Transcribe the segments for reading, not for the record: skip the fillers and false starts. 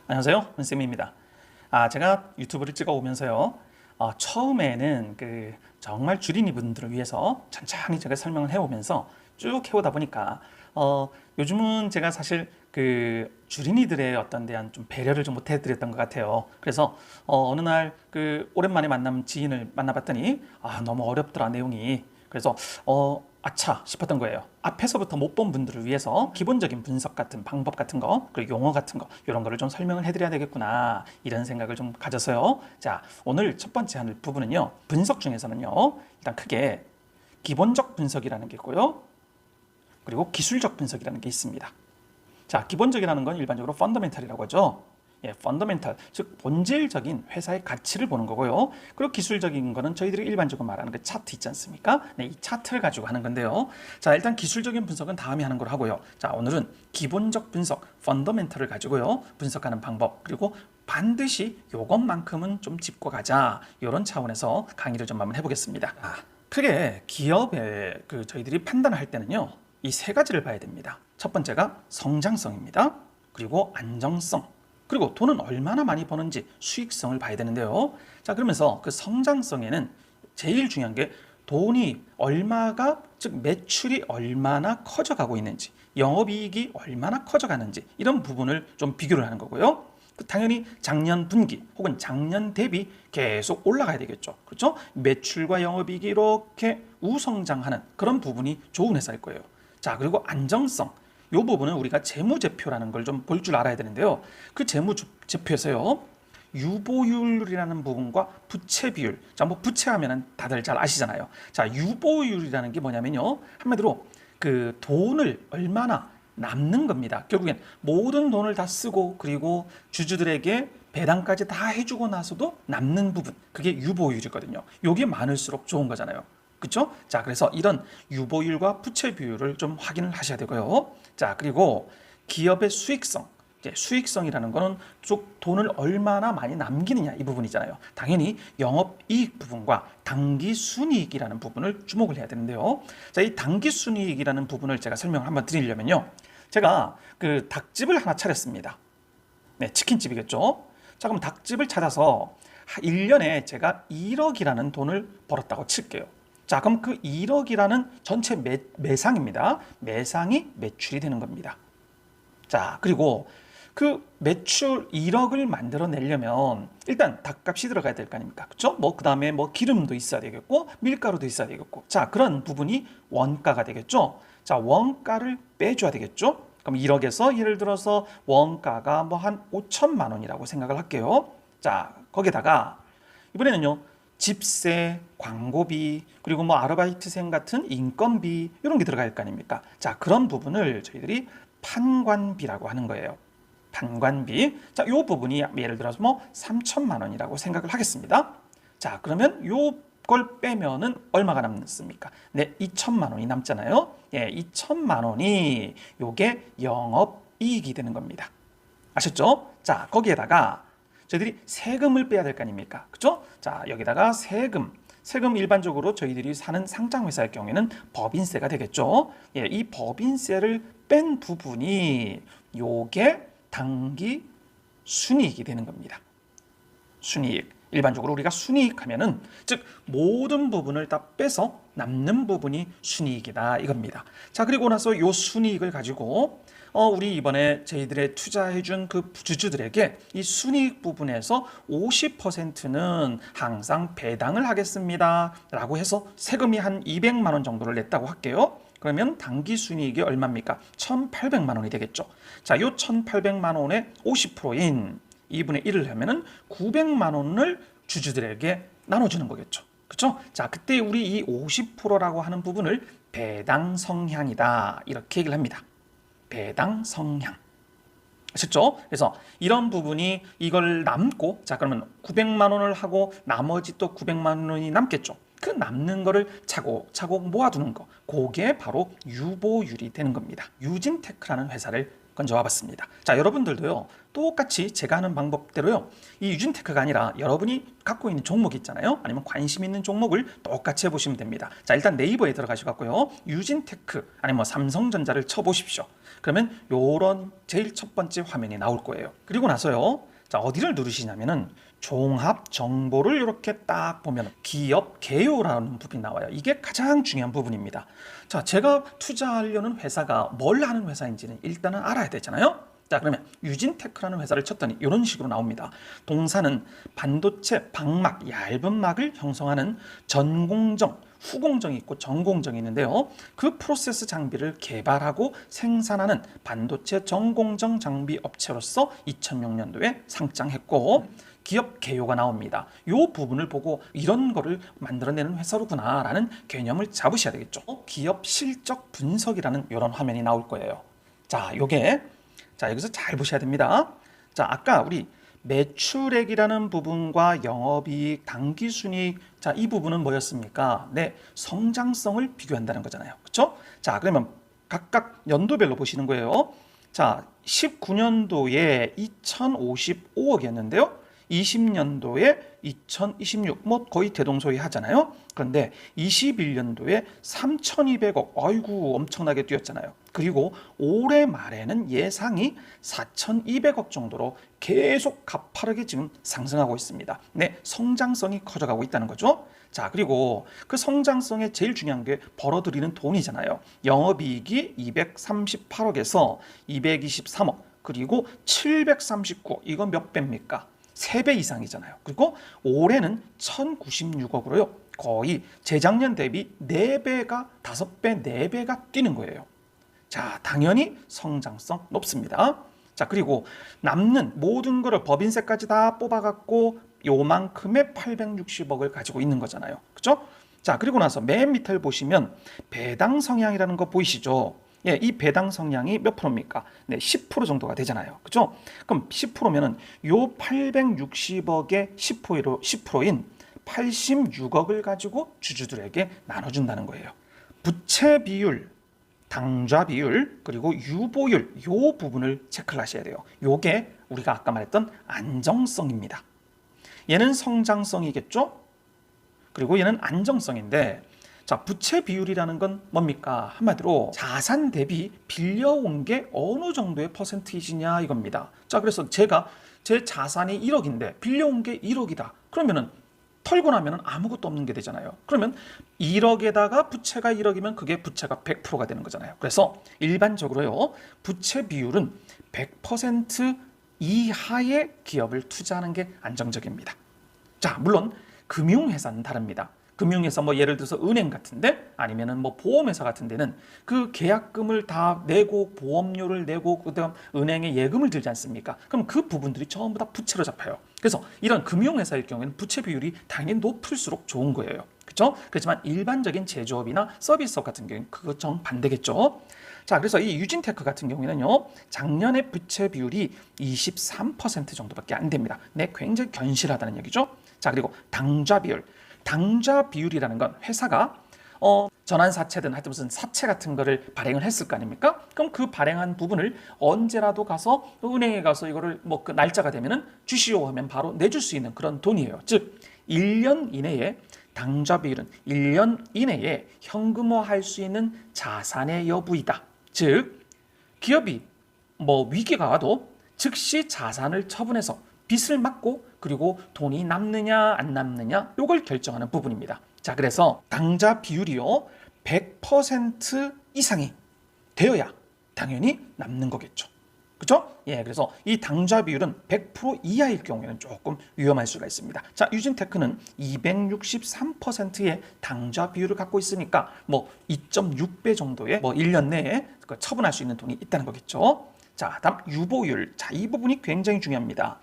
안녕하세요, 은쌤입니다. 제가 유튜브를 찍어 오면서요, 처음에는 정말 주린이 분들을 위해서 천천히 제가 설명을 해오면서 쭉 해오다 보니까, 요즘은 제가 사실 주린이들의 어떤 대한 좀 배려를 좀 못해드렸던 것 같아요. 그래서 어느 날 오랜만에 만난 지인을 만나봤더니, 너무 어렵더라, 내용이. 그래서 아차 싶었던 거예요. 앞에서부터 못 본 분들을 위해서 기본적인 분석 같은 방법 같은 거, 그리고 용어 같은 거, 이런 거를 좀 설명을 해드려야 되겠구나, 이런 생각을 좀 가져서요. 자, 오늘 첫 번째 하는 부분은요, 분석 중에서는요, 일단 크게 기본적 분석이라는 게 있고요, 그리고 기술적 분석이라는 게 있습니다. 자, 기본적이라는 건 일반적으로 펀더멘탈이라고 하죠. 펀더멘탈, 즉 본질적인 회사의 가치를 보는 거고요. 그리고 기술적인 거는 저희들이 일반적으로 말하는 그 차트 있지 않습니까? 이 차트를 가지고 하는 건데요. 자, 일단 기술적인 분석은 다음에 하는 걸 하고요. 자, 오늘은 기본적 분석, 펀더멘탈을 가지고요, 분석하는 방법, 그리고 반드시 요것만큼은 좀 짚고 가자, 이런 차원에서 강의를 좀 한번 해보겠습니다. 크게 기업의 저희들이 판단을 할 때는요, 이 세 가지를 봐야 됩니다. 첫 번째가 성장성입니다. 그리고 안정성, 그리고 돈은 얼마나 많이 버는지 수익성을 봐야 되는데요. 자, 그러면서 그 성장성에는 제일 중요한 게 돈이 얼마가, 즉 매출이 얼마나 커져가고 있는지, 영업이익이 얼마나 커져가는지, 이런 부분을 좀 비교를 하는 거고요. 당연히 작년 분기 혹은 작년 대비 계속 올라가야 되겠죠. 그렇죠? 매출과 영업이익이 이렇게 우성장하는 그런 부분이 좋은 회사일 거예요. 자, 그리고 안정성, 이 부분은 우리가 재무제표라는 걸 좀 볼 줄 알아야 되는데요. 그 재무제표에서요, 유보율이라는 부분과 부채 비율. 자, 뭐 부채하면은 다들 잘 아시잖아요. 자, 유보율이라는 게 뭐냐면요, 한마디로 그 돈을 얼마나 남는 겁니다. 결국엔 모든 돈을 다 쓰고, 그리고 주주들에게 배당까지 다 해주고 나서도 남는 부분, 그게 유보율이거든요. 요게 많을수록 좋은 거잖아요. 그렇죠? 자, 그래서 이런 유보율과 부채 비율을 좀 확인을 하셔야 되고요. 자, 그리고 기업의 수익성. 수익성이라는 거는 쭉 돈을 얼마나 많이 남기느냐, 이 부분이잖아요. 당연히 영업이익 부분과 당기순이익이라는 부분을 주목을 해야 되는데요. 자, 이 당기순이익이라는 부분을 제가 설명을 한번 드리려면요, 제가 닭집을 하나 차렸습니다. 네, 치킨집이겠죠. 자, 그럼 닭집을 찾아서 1년에 제가 1억이라는 돈을 벌었다고 칠게요. 자, 그럼 그 1억이라는 전체 매상입니다. 매상이 매출이 되는 겁니다. 자, 그리고 그 매출 1억을 만들어내려면 일단 닭값이 들어가야 될 거 아닙니까? 그렇죠? 뭐 그다음에 뭐 기름도 있어야 되겠고, 밀가루도 있어야 되겠고. 자, 그런 부분이 원가가 되겠죠. 자, 원가를 빼줘야 되겠죠. 그럼 1억에서 예를 들어서 원가가 뭐 한 5천만 원이라고 생각을 할게요. 자, 거기다가 이번에는요, 집세, 광고비, 그리고 뭐 아르바이트생 같은 인건비, 이런 게 들어갈 거 아닙니까? 자, 그런 부분을 저희들이 판관비라고 하는 거예요. 판관비. 자, 이 부분이 예를 들어서 뭐 3천만 원이라고 생각을 하겠습니다. 자, 그러면 요걸 빼면은 얼마가 남습니까? 네, 2천만 원이 남잖아요. 예, 2천만 원이 요게 영업이익이 되는 겁니다. 아셨죠? 자, 거기에다가 저희들이 세금을 빼야 될 거 아닙니까? 그죠? 자, 여기다가 세금 일반적으로 저희들이 사는 상장회사의 경우에는 법인세가 되겠죠. 예, 이 법인세를 뺀 부분이 요게 당기 순이익이 되는 겁니다. 순이익. 일반적으로 우리가 순이익 하면은, 즉 모든 부분을 다 빼서 남는 부분이 순이익이다, 이겁니다. 자, 그리고 나서 요 순이익을 가지고 우리 이번에 저희들의 투자해준 그 주주들에게 이 순이익 부분에서 50%는 항상 배당을 하겠습니다 라고 해서 세금이 한 200만 원 정도를 냈다고 할게요. 그러면 당기순이익이 얼마입니까? 1,800만 원이 되겠죠. 자, 요 1,800만 원의 50%인 2분의 1을 하면은 900만 원을 주주들에게 나눠주는 거겠죠. 그렇죠? 자, 그때 우리 이 50%라고 하는 부분을 배당 성향이다, 이렇게 얘기를 합니다. 배당 성향. 아셨죠? 그래서 이런 부분이 이걸 남고, 자, 그러면 900만 원을 하고 나머지 또 900만 원이 남겠죠. 그 남는 거를 차곡차곡 모아두는 거, 그게 바로 유보율이 되는 겁니다. 유진테크라는 회사를 건져와 봤습니다. 자, 여러분들도요, 똑같이 제가 하는 방법대로요, 이 유진테크가 아니라 여러분이 갖고 있는 종목이 있잖아요. 아니면 관심 있는 종목을 똑같이 해보시면 됩니다. 자, 일단 네이버에 들어가셔갖고요, 유진테크 아니면 뭐 삼성전자를 쳐보십시오. 그러면 요런 제일 첫 번째 화면이 나올 거예요. 그리고 나서요, 자, 어디를 누르시냐면은 종합 정보를 이렇게 딱 보면 기업 개요라는 부분이 나와요. 이게 가장 중요한 부분입니다. 자, 제가 투자하려는 회사가 뭘 하는 회사인지는 일단은 알아야 되잖아요. 자, 그러면 유진테크라는 회사를 쳤더니 이런 식으로 나옵니다. 동사는 반도체 방막, 얇은 막을 형성하는 전공정, 후공정이 있고 전공정이 있는데요. 그 프로세스 장비를 개발하고 생산하는 반도체 전공정 장비 업체로서 2006년도에 상장했고, 기업 개요가 나옵니다. 이 부분을 보고 이런 거를 만들어내는 회사로구나 라는 개념을 잡으셔야 되겠죠. 기업 실적 분석이라는 이런 화면이 나올 거예요. 자, 여기서 잘 보셔야 됩니다. 자, 아까 우리 매출액이라는 부분과 영업이익, 당기순이익, 자, 이 부분은 뭐였습니까? 네, 성장성을 비교한다는 거잖아요. 그렇죠? 자, 그러면 각각 연도별로 보시는 거예요. 자, 19년도에 2055억이었는데요. 20년도에 2026, 뭐 거의 대동소이하잖아요. 그런데 21년도에 3,200억, 아이고 엄청나게 뛰었잖아요. 그리고 올해 말에는 예상이 4,200억 정도로 계속 가파르게 지금 상승하고 있습니다. 네, 성장성이 커져가고 있다는 거죠. 자, 그리고 그 성장성에 제일 중요한 게 벌어들이는 돈이잖아요. 영업이익이 238억에서 223억, 그리고 739억, 이건 몇 배입니까? 3배 이상이잖아요. 그리고 올해는 1,096억으로요. 거의 재작년 대비 4배가, 5배, 4배가 뛰는 거예요. 자, 당연히 성장성 높습니다. 자, 그리고 남는 모든 거를 법인세까지 다 뽑아갖고 요만큼의 860억을 가지고 있는 거잖아요. 그죠? 자, 그리고 나서 맨 밑을 보시면 배당 성향이라는 거 보이시죠? 예, 이 배당 성향이 몇 프로입니까? 네, 10% 정도가 되잖아요. 그죠? 그럼 10%면은 요 860억의 10%인 86억을 가지고 주주들에게 나눠준다는 거예요. 부채 비율, 당좌 비율, 그리고 유보율, 요 부분을 체크를 하셔야 돼요. 요게 우리가 아까 말했던 안정성입니다. 얘는 성장성이겠죠? 그리고 얘는 안정성인데, 자, 부채 비율이라는 건 뭡니까? 한마디로 자산 대비 빌려온 게 어느 정도의 퍼센티지냐 이겁니다. 자, 그래서 제가 제 자산이 1억인데 빌려온 게 1억이다. 그러면은 털고 나면은 아무것도 없는 게 되잖아요. 그러면 1억에다가 부채가 1억이면 그게 부채가 100%가 되는 거잖아요. 그래서 일반적으로요, 부채 비율은 100% 이하의 기업을 투자하는 게 안정적입니다. 자, 물론 금융회사는 다릅니다. 금융회사 뭐 예를 들어서 은행 같은데, 아니면은 뭐 보험회사 같은 데는 그 계약금을 다 내고 보험료를 내고 그다음 은행에 예금을 들지 않습니까? 그럼 그 부분들이 전부 다 부채로 잡혀요. 그래서 이런 금융회사일 경우에는 부채 비율이 당연히 높을수록 좋은 거예요. 그렇죠? 그렇지만 일반적인 제조업이나 서비스업 같은 경우는 그것 정반대겠죠. 자, 그래서 이 유진테크 같은 경우에는요, 작년에 부채 비율이 23% 정도밖에 안 됩니다. 네, 굉장히 견실하다는 얘기죠. 자, 그리고 당좌 비율. 당좌 비율이라는 건 회사가 전환사채든 하여튼 무슨 사채 같은 거를 발행을 했을 거 아닙니까? 그럼 그 발행한 부분을 언제라도 가서 은행에 가서 이거를 뭐 그 날짜가 되면은 주시오 하면 바로 내줄 수 있는 그런 돈이에요. 즉 1년 이내에 당좌 비율은 1년 이내에 현금화할 수 있는 자산의 여부이다. 즉 기업이 뭐 위기가 와도 즉시 자산을 처분해서 빚을 막고 그리고 돈이 남느냐 안 남느냐 이걸 결정하는 부분입니다. 자, 그래서 당좌 비율이요 100% 이상이 되어야 당연히 남는 거겠죠. 그렇죠? 예, 그래서 이 당좌 비율은 100% 이하일 경우에는 조금 위험할 수가 있습니다. 자, 유진테크는 263%의 당좌 비율을 갖고 있으니까 뭐 2.6배 정도의 뭐 1년 내에 처분할 수 있는 돈이 있다는 거겠죠. 자, 다음 유보율. 자, 이 부분이 굉장히 중요합니다.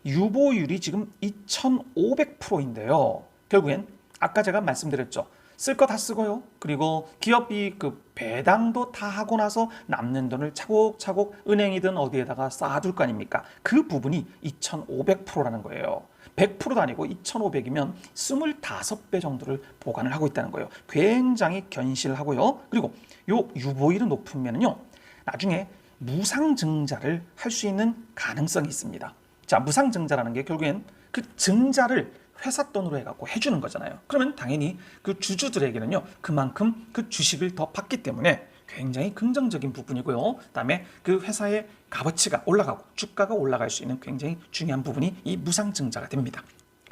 유보율이 지금 2,500%인데요. 결국엔 아까 제가 말씀드렸죠. 쓸 거 다 쓰고요. 그리고 기업이 그 배당도 다 하고 나서 남는 돈을 차곡차곡 은행이든 어디에다가 쌓아둘 거 아닙니까? 그 부분이 2,500%라는 거예요. 100%도 아니고 2,500이면 25배 정도를 보관을 하고 있다는 거예요. 굉장히 견실하고요. 그리고 요 유보율이 높으면요, 나중에 무상증자를 할 수 있는 가능성이 있습니다. 자, 무상증자라는 게 결국엔 그 증자를 회사 돈으로 해갖고 해주는 거잖아요. 그러면 당연히 그 주주들에게는요, 그만큼 그 주식을 더 받기 때문에 굉장히 긍정적인 부분이고요. 그다음에 그 회사의 값어치가 올라가고 주가가 올라갈 수 있는 굉장히 중요한 부분이 이 무상증자가 됩니다.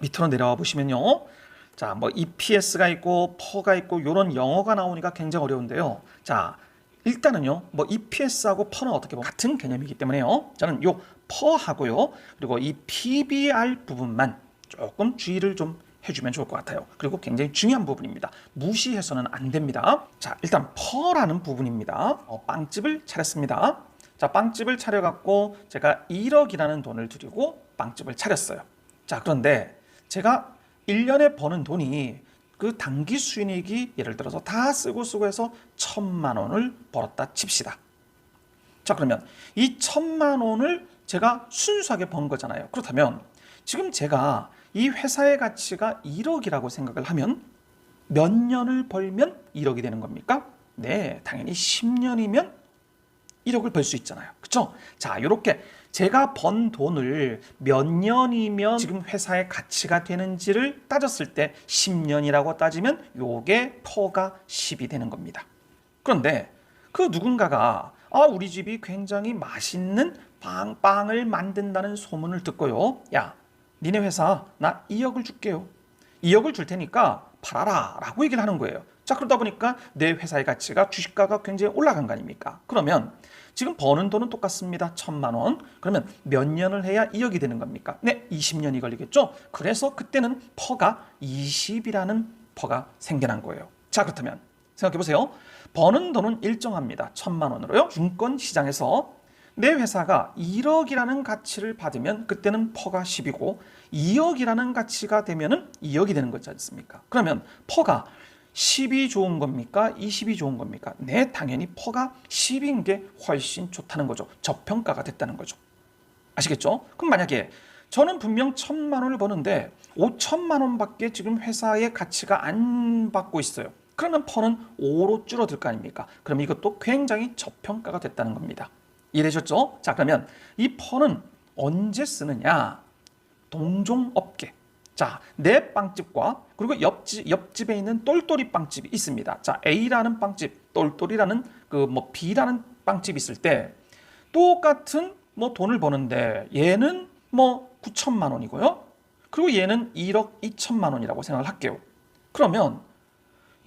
밑으로 내려와 보시면요. 자, 뭐 EPS가 있고 퍼가 있고 이런 영어가 나오니까 굉장히 어려운데요. 자, 일단은요, 뭐 EPS하고 퍼는 어떻게 보면 같은 개념이기 때문에요. 저는 요 퍼하고요, 그리고 이 PBR 부분만 조금 주의를 좀 해주면 좋을 것 같아요. 그리고 굉장히 중요한 부분입니다. 무시해서는 안 됩니다. 자, 일단 퍼라는 부분입니다. 빵집을 차렸습니다. 자, 빵집을 차려갖고 제가 1억이라는 돈을 들이고 빵집을 차렸어요. 자, 그런데 제가 1년에 버는 돈이 그 당기 순이익이 예를 들어서 다 쓰고 해서 1,000만 원을 벌었다 칩시다. 자, 그러면 이 1,000만 원을 제가 순수하게 번 거잖아요. 그렇다면 지금 제가 이 회사의 가치가 1억이라고 생각을 하면 몇 년을 벌면 1억이 되는 겁니까? 네, 당연히 10년이면 1억을 벌 수 있잖아요. 그렇죠? 자, 이렇게 제가 번 돈을 몇 년이면 지금 회사의 가치가 되는지를 따졌을 때 10년이라고 따지면 요게 퍼가 10이 되는 겁니다. 그런데 그 누군가가 우리 집이 굉장히 맛있는 빵을 만든다는 소문을 듣고요. 야, 니네 회사 나 2억을 줄게요. 2억을 줄 테니까 팔아라 라고 얘기를 하는 거예요. 자, 그러다 보니까 내 회사의 가치가 주식가가 굉장히 올라간 거 아닙니까? 그러면 지금 버는 돈은 똑같습니다. 1,000만 원. 그러면 몇 년을 해야 2억이 되는 겁니까? 네, 20년이 걸리겠죠? 그래서 그때는 퍼가 20이라는 퍼가 생겨난 거예요. 자, 그렇다면 생각해 보세요. 버는 돈은 일정합니다. 1,000만 원으로요. 증권 시장에서 내 회사가 1억이라는 가치를 받으면 그때는 퍼가 10이고 2억이라는 가치가 되면은 2억이 되는 거지 않습니까? 그러면 퍼가 10이 좋은 겁니까? 20이 좋은 겁니까? 네, 당연히 퍼가 10인 게 훨씬 좋다는 거죠. 저평가가 됐다는 거죠. 아시겠죠? 그럼 만약에 저는 분명 1,000만 원을 버는데 5천만 원밖에 지금 회사의 가치가 안 받고 있어요. 그러면 퍼는 5로 줄어들 거 아닙니까? 그럼 이것도 굉장히 저평가가 됐다는 겁니다. 이해되셨죠? 자, 그러면 이 퍼는 언제 쓰느냐? 동종업계. 자, 내 빵집과 그리고 옆집에 있는 똘똘이 빵집이 있습니다. 자, A라는 빵집, 똘똘이라는 B라는 빵집이 있을 때 똑같은 돈을 버는데 얘는 9천만 원이고요. 그리고 얘는 1억 2천만 원이라고 생각을 할게요. 그러면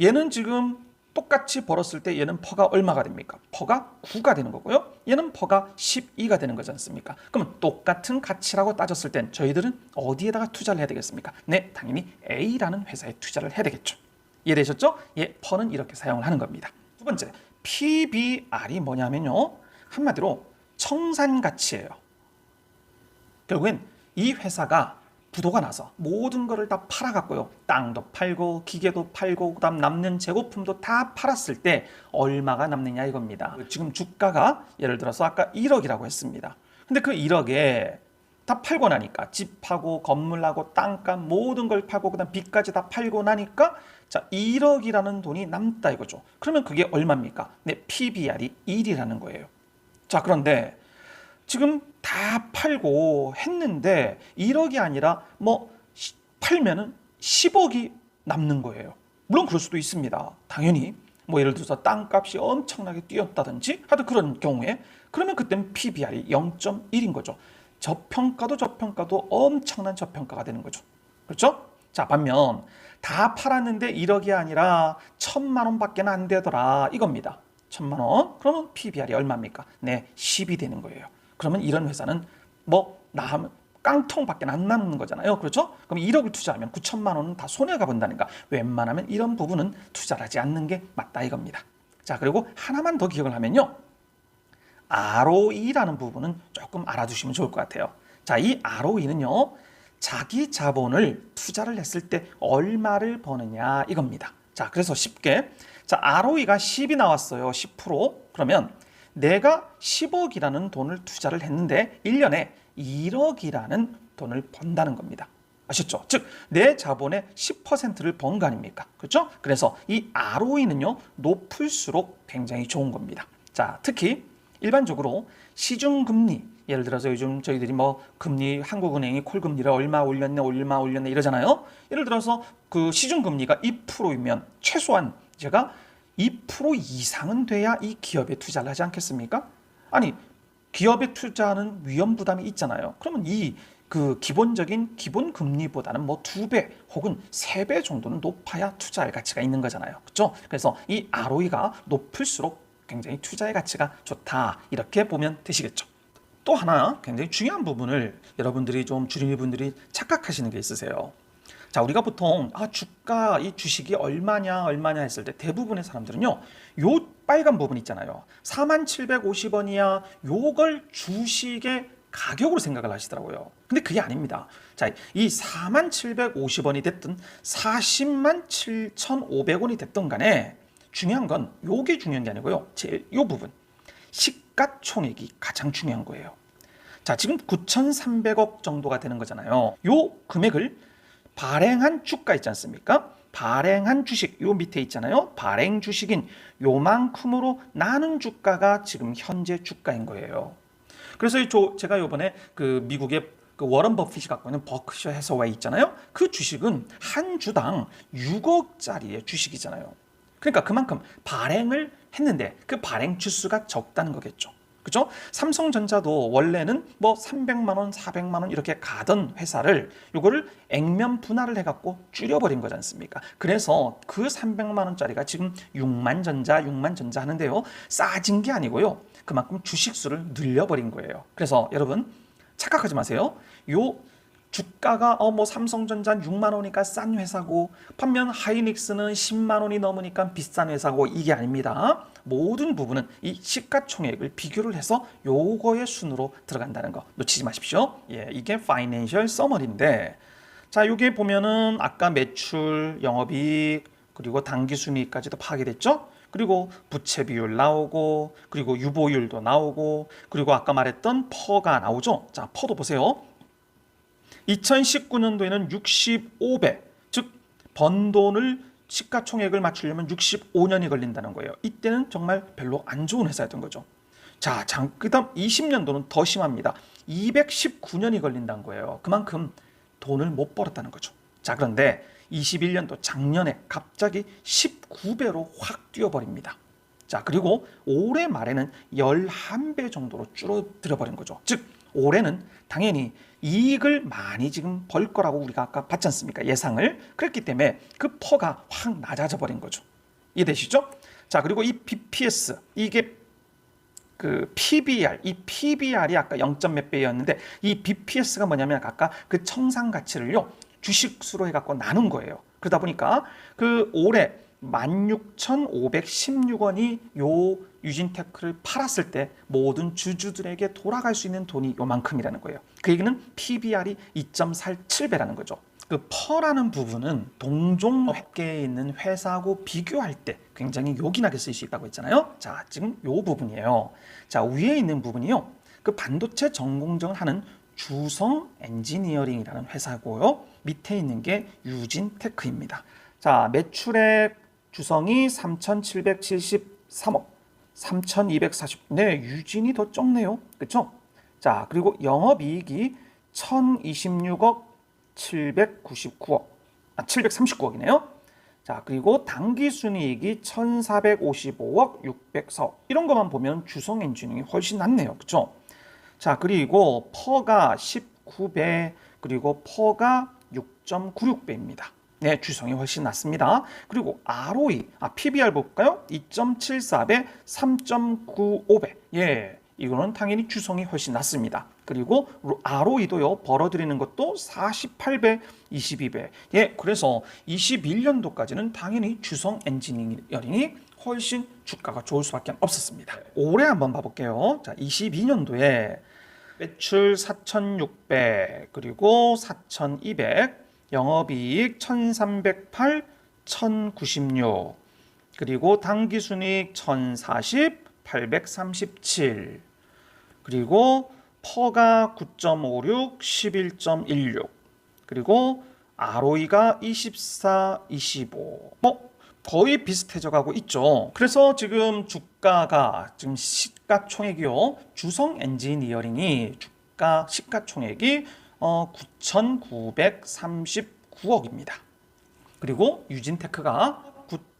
얘는 지금 똑같이 벌었을 때 얘는 퍼가 얼마가 됩니까? 퍼가 9가 되는 거고요. 얘는 퍼가 12가 되는 거지 않습니까? 그러면 똑같은 가치라고 따졌을 땐 저희들은 어디에다가 투자를 해야 되겠습니까? 네, 당연히 A라는 회사에 투자를 해야 되겠죠. 이해되셨죠? 예, 퍼는 이렇게 사용을 하는 겁니다. 두 번째, PBR이 뭐냐면요. 한마디로 청산가치예요. 결국엔 이 회사가 부도가 나서 모든 거를 다 팔아갔고요. 땅도 팔고 기계도 팔고 그다음 남는 재고품도 다 팔았을 때 얼마가 남느냐 이겁니다. 지금 주가가 예를 들어서 아까 1억이라고 했습니다. 근데 그 1억에 다 팔고 나니까 집하고 건물하고 땅값 모든 걸 팔고 그다음 빚까지 다 팔고 나니까 자 1억이라는 돈이 남다 이거죠. 그러면 그게 얼마입니까? 네, PBR이 1이라는 거예요. 자, 그런데 지금 다 팔고 했는데 1억이 아니라 팔면은 10억이 남는 거예요. 물론 그럴 수도 있습니다. 당연히 예를 들어서 땅값이 엄청나게 뛰었다든지 하여튼 그런 경우에 그러면 그때는 PBR이 0.1인 거죠. 저평가도 엄청난 저평가가 되는 거죠. 그렇죠? 자, 반면 다 팔았는데 1억이 아니라 1,000만 원밖에 안 되더라 이겁니다. 1,000만 원. 그러면 PBR이 얼마입니까? 네, 10이 되는 거예요. 그러면 이런 회사는 나하면 깡통밖에 안 남는 거잖아요. 그렇죠? 그럼 1억을 투자하면 9천만 원은 다 손해가 본다니까 웬만하면 이런 부분은 투자를 하지 않는 게 맞다 이겁니다. 자, 그리고 하나만 더 기억을 하면요. ROE라는 부분은 조금 알아두시면 좋을 것 같아요. 자, 이 ROE는요. 자기 자본을 투자를 했을 때 얼마를 버느냐 이겁니다. 자, 그래서 쉽게 자, ROE가 10이 나왔어요. 10%. 그러면 내가 10억이라는 돈을 투자를 했는데 1년에 1억이라는 돈을 번다는 겁니다. 아셨죠? 즉, 내 자본의 10%를 번 거 아닙니까? 그렇죠? 그래서 이 ROE는요, 높을수록 굉장히 좋은 겁니다. 자, 특히 일반적으로 시중금리, 예를 들어서 요즘 저희들이 뭐 금리, 한국은행이 콜금리를 얼마 올렸네 이러잖아요. 예를 들어서 그 시중금리가 2%이면 최소한 제가 2% 이상은 돼야 이 기업에 투자를 하지 않겠습니까? 아니, 기업에 투자하는 위험 부담이 있잖아요. 그러면 이 그 기본적인 기본 금리보다는 뭐 2배 혹은 3배 정도는 높아야 투자할 가치가 있는 거잖아요. 그렇죠? 그래서 이 ROE가 높을수록 굉장히 투자의 가치가 좋다. 이렇게 보면 되시겠죠. 또 하나 굉장히 중요한 부분을 여러분들이 좀 주린이분들이 착각하시는 게 있으세요. 자, 우리가 보통 주가, 이 주식이 얼마냐 했을 때 대부분의 사람들은요, 요 빨간 부분 있잖아요. 4750원이야. 요걸 주식의 가격으로 생각을 하시더라고요. 근데 그게 아닙니다. 자, 이 4750원이 됐든 407,500원이 됐든 간에 중요한 건 요게 중요한 게 아니고요. 요 부분. 시가총액이 가장 중요한 거예요. 자, 지금 9,300억 정도가 되는 거잖아요. 요 금액을 발행한 주가 있지 않습니까? 발행한 주식 요 밑에 있잖아요. 발행 주식인 요만큼으로 나눈 주가가 지금 현재 주가인 거예요. 그래서 제가 요번에 그 미국의 그 워런 버핏이 갖고 있는 버크셔 해서웨이 있잖아요. 그 주식은 한 주당 6억짜리의 주식이잖아요. 그러니까 그만큼 발행을 했는데 그 발행 주수가 적다는 거겠죠. 그죠? 삼성전자도 원래는 뭐 300만 원, 400만 원 이렇게 가던 회사를 요거를 액면 분할을 해갖고 줄여버린 거지 않습니까? 그래서 그 300만 원짜리가 지금 6만 전자 하는데요. 싸진 게 아니고요. 그만큼 주식수를 늘려버린 거예요. 그래서 여러분 착각하지 마세요. 요 주가가 뭐 삼성전자는 6만 원이니까 싼 회사고 반면 하이닉스는 10만 원이 넘으니까 비싼 회사고 이게 아닙니다. 모든 부분은 이 시가총액을 비교를 해서 요거의 순으로 들어간다는 거 놓치지 마십시오. 예, 이게 파이낸셜 서머리인데 자, 요게 보면은 아까 매출, 영업이익 그리고 당기순이익까지도 파악이 됐죠? 그리고 부채 비율 나오고 그리고 유보율도 나오고 그리고 아까 말했던 퍼가 나오죠? 자, 퍼도 보세요. 2019년도에는 65배, 즉 번 돈을 시가총액을 맞추려면 65년이 걸린다는 거예요. 이때는 정말 별로 안 좋은 회사였던 거죠. 자, 그다음 20년도는 더 심합니다. 219년이 걸린다는 거예요. 그만큼 돈을 못 벌었다는 거죠. 자, 그런데 21년도 작년에 갑자기 19배로 확 뛰어버립니다. 자, 그리고 올해 말에는 11배 정도로 줄어들어 버린 거죠. 즉 올해는 당연히 이익을 많이 지금 벌 거라고 우리가 아까 봤지 않습니까? 예상을. 그랬기 때문에 그 퍼가 확 낮아져 버린 거죠. 이해되시죠? 자, 그리고 이 BPS, 이게 그 PBR, 이 PBR이 아까 0. 몇 배였는데 이 BPS가 뭐냐면 아까 그 청산 가치를요 주식수로 해갖고 나눈 거예요. 그러다 보니까 그 올해 16,516원이 요 유진테크를 팔았을 때 모든 주주들에게 돌아갈 수 있는 돈이 요만큼이라는 거예요. 그 얘기는 PBR이 2.47배라는 거죠. 그 퍼라는 부분은 동종 업계에 있는 회사하고 비교할 때 굉장히 요긴하게 쓸 수 있다고 했잖아요. 자, 지금 요 부분이에요. 자, 위에 있는 부분이요. 그 반도체 전공정을 하는 주성 엔지니어링이라는 회사고요. 밑에 있는 게 유진테크입니다. 자, 매출액 주성이 3,773억, 3,240. 네, 유진이 더 적네요. 그렇죠? 자, 그리고 영업이익이 1,026억, 799억, 739억이네요. 자, 그리고 당기순이익이 1,455억, 604억. 이런 것만 보면 주성 엔지니어링이 훨씬 낫네요. 그렇죠? 자, 그리고 퍼가 19배, 그리고 퍼가 6.96배입니다. 네, 주성이 훨씬 낫습니다. 그리고 ROE, PBR 볼까요? 2.74배, 3.95배. 예, 이거는 당연히 주성이 훨씬 낫습니다. 그리고 ROE도요, 벌어들이는 것도 48배, 22배. 예, 그래서 21년도까지는 당연히 주성 엔지니어링이 훨씬 주가가 좋을 수밖에 없었습니다. 올해 한번 봐볼게요. 자, 22년도에 매출 4,600, 그리고 4,200, 영업이익 1,308, 1,096, 그리고 당기순이익 1,040, 837, 그리고 퍼가 9.56, 11.16, 그리고 ROE가 24, 25. 거의 비슷해져 가고 있죠. 그래서 지금 주가가 지금 시가총액이요. 주성 엔지니어링이 주가 시가총액이 9,939억입니다. 그리고 유진테크가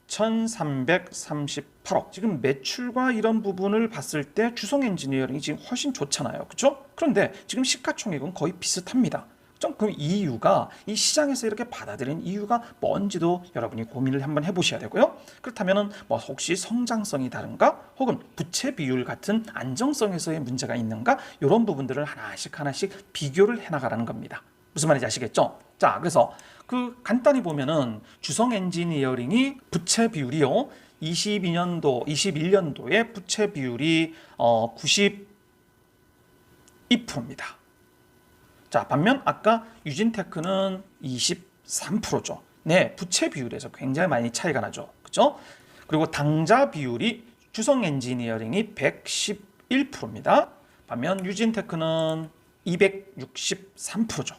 9,338억. 지금 매출과 이런 부분을 봤을 때 주성 엔지니어링이 지금 훨씬 좋잖아요. 그렇죠? 그런데 지금 시가총액은 거의 비슷합니다. 좀 그 이유가 이 시장에서 이렇게 받아들인 이유가 뭔지도 여러분이 고민을 한번 해보셔야 되고요. 그렇다면은 뭐 혹시 성장성이 다른가, 혹은 부채 비율 같은 안정성에서의 문제가 있는가, 이런 부분들을 하나씩 비교를 해나가라는 겁니다. 무슨 말인지 아시겠죠? 자, 그래서 그 간단히 보면은 주성 엔지니어링이 부채 비율이요, 21년도의 부채 비율이 92%입니다. 자, 반면 아까 유진테크는 23%죠. 네, 부채 비율에서 굉장히 많이 차이가 나죠. 그렇죠? 그리고 당좌 비율이 주성 엔지니어링이 111%입니다. 반면 유진테크는 263%죠.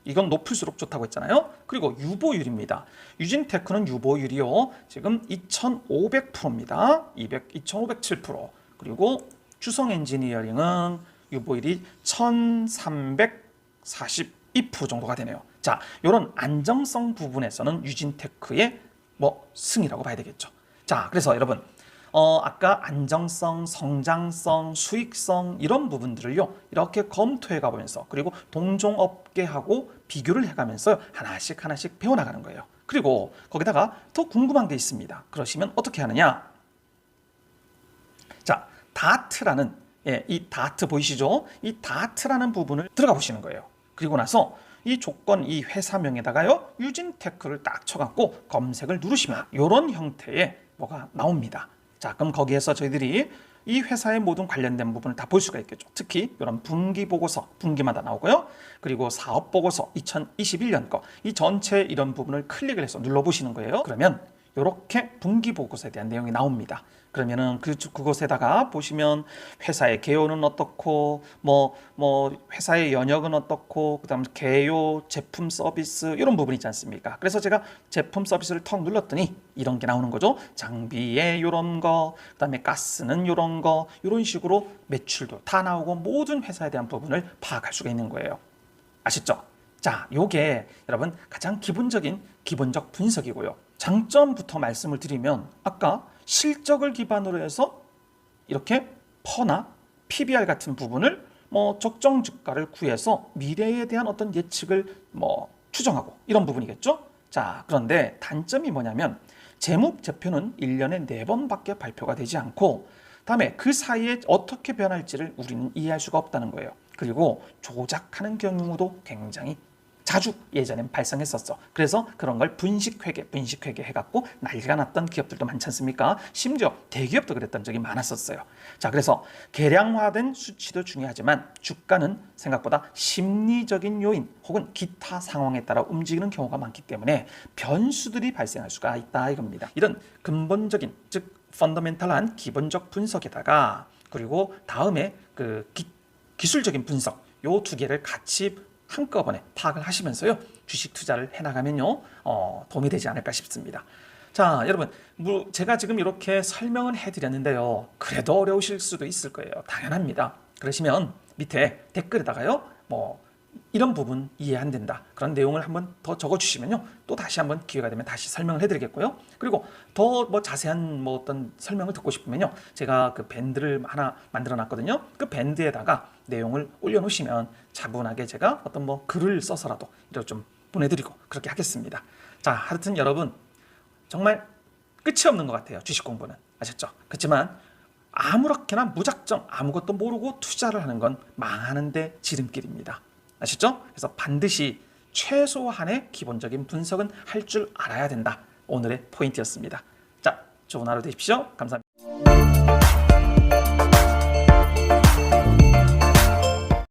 이건 높을수록 좋다고 했잖아요. 그리고 유보율입니다. 유진테크는 유보율이요, 지금 2500%입니다. 2507%. 그리고 주성 엔지니어링은 유보율이 1342% 정도가 되네요. 자, 이런 안정성 부분에서는 유진테크의 승이라고 봐야 되겠죠. 자, 그래서 여러분, 아까 안정성, 성장성, 수익성 이런 부분들을요, 이렇게 검토해 가보면서, 그리고 동종업계하고 비교를 해가면서 하나씩 배워나가는 거예요. 그리고 거기다가 더 궁금한 게 있습니다. 그러시면 어떻게 하느냐? 자, 다트라는, 이 다트 보이시죠? 이 다트라는 부분을 들어가 보시는 거예요. 그리고 나서 이 조건, 이 회사명에다가요, 유진테크를 딱 쳐갖고 검색을 누르시면 이런 형태의 뭐가 나옵니다. 자, 그럼 거기에서 저희들이 이 회사의 모든 관련된 부분을 다 볼 수가 있겠죠. 특히 이런 분기 보고서, 분기마다 나오고요. 그리고 사업 보고서 2021년 거, 이 전체 이런 부분을 클릭을 해서 눌러보시는 거예요. 그러면 이렇게 분기 보고서에 대한 내용이 나옵니다. 그러면은 그곳에다가 보시면 회사의 개요는 어떻고, 회사의 연역은 어떻고, 그다음 개요, 제품 서비스 이런 부분 있지 않습니까? 그래서 제가 제품 서비스를 턱 눌렀더니 이런 게 나오는 거죠. 장비에 이런 거, 그다음에 가스는 이런 거, 이런 식으로 매출도 다 나오고 모든 회사에 대한 부분을 파악할 수가 있는 거예요. 아시죠? 자, 요게 여러분 가장 기본적 분석이고요. 장점부터 말씀을 드리면, 아까 실적을 기반으로 해서 이렇게 퍼나 PBR 같은 부분을 적정 주가를 구해서 미래에 대한 어떤 예측을 추정하고 이런 부분이겠죠. 자, 그런데 단점이 뭐냐면 재무제표는 1년에 4번밖에 발표가 되지 않고, 다음에 그 사이에 어떻게 변할지를 우리는 이해할 수가 없다는 거예요. 그리고 조작하는 경우도 굉장히 자주 예전엔 발생했었어. 그래서 그런 걸 분식회계 해갖고 난리가 났던 기업들도 많지 않습니까? 심지어 대기업도 그랬던 적이 많았었어요. 자, 그래서 계량화된 수치도 중요하지만 주가는 생각보다 심리적인 요인 혹은 기타 상황에 따라 움직이는 경우가 많기 때문에 변수들이 발생할 수가 있다 이겁니다. 이런 근본적인, 즉 펀더멘탈한 기본적 분석에다가, 그리고 다음에 그 기술적인 분석, 요 두 개를 같이 한꺼번에 파악을 하시면서요, 주식 투자를 해나가면요, 도움이 되지 않을까 싶습니다. 자, 여러분, 제가 지금 이렇게 설명을 해드렸는데요, 그래도 어려우실 수도 있을 거예요. 당연합니다. 그러시면 밑에 댓글에다가요, 이런 부분 이해 안 된다, 그런 내용을 한번 더 적어주시면요, 또 다시 한번 기회가 되면 다시 설명을 해드리겠고요. 그리고 더 자세한 어떤 설명을 듣고 싶으면요, 제가 그 밴드를 하나 만들어 놨거든요. 그 밴드에다가 내용을 올려놓으시면 차분하게 제가 어떤 글을 써서라도 이렇게 좀 보내드리고 그렇게 하겠습니다. 자, 하여튼 여러분 정말 끝이 없는 것 같아요, 주식 공부는. 아셨죠? 그렇지만 아무렇게나 무작정 아무것도 모르고 투자를 하는 건 망하는데 지름길입니다. 아시죠? 그래서 반드시 최소한의 기본적인 분석은 할 줄 알아야 된다. 오늘의 포인트였습니다. 자, 좋은 하루 되십시오. 감사합니다.